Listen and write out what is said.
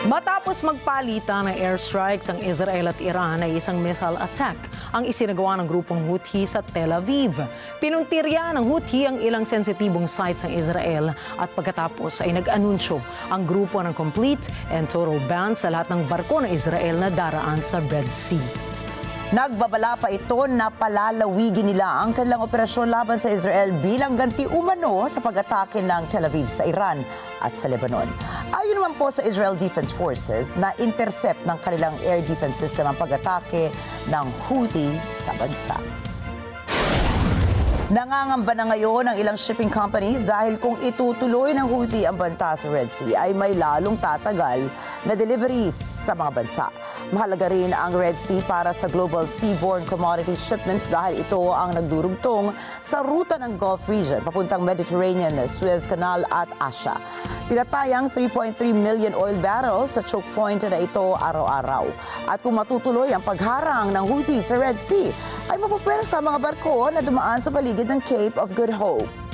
Matapos magpalitan ng airstrikes ang Israel at Iran ay isang missile attack ang isinagawa ng grupong Houthi sa Tel Aviv. Pinuntirya ng Houthi ang ilang sensitibong sites ng Israel at pagkatapos ay nag-anunsyo ang grupo ng complete and total ban sa lahat ng barko ng Israel na daraan sa Red Sea. Nagbabala pa ito na palalawigin nila ang kanilang operasyon laban sa Israel bilang ganti umano sa pag-atake ng Tel Aviv sa Iran at sa Lebanon. Ayon naman po sa Israel Defense Forces na intercept ng kanilang air defense system ang pag-atake ng Houthi sa bansa. Nangangamba na ngayon ang ilang shipping companies dahil kung itutuloy ng Houthi ang banta sa Red Sea ay may lalong tatagal na deliveries sa mga bansa. Mahalaga rin ang Red Sea para sa global seaborne commodity shipments dahil ito ang nagdurugtong sa ruta ng Gulf region papuntang Mediterranean, Suez Canal at Asia. Tinatayang 3.3 million oil barrels sa choke point na ito araw-araw. At kung matutuloy ang pagharang ng Houthi sa Red Sea, ay mapupwersa ang mga barko na dumaan sa paligid ng Cape of Good Hope.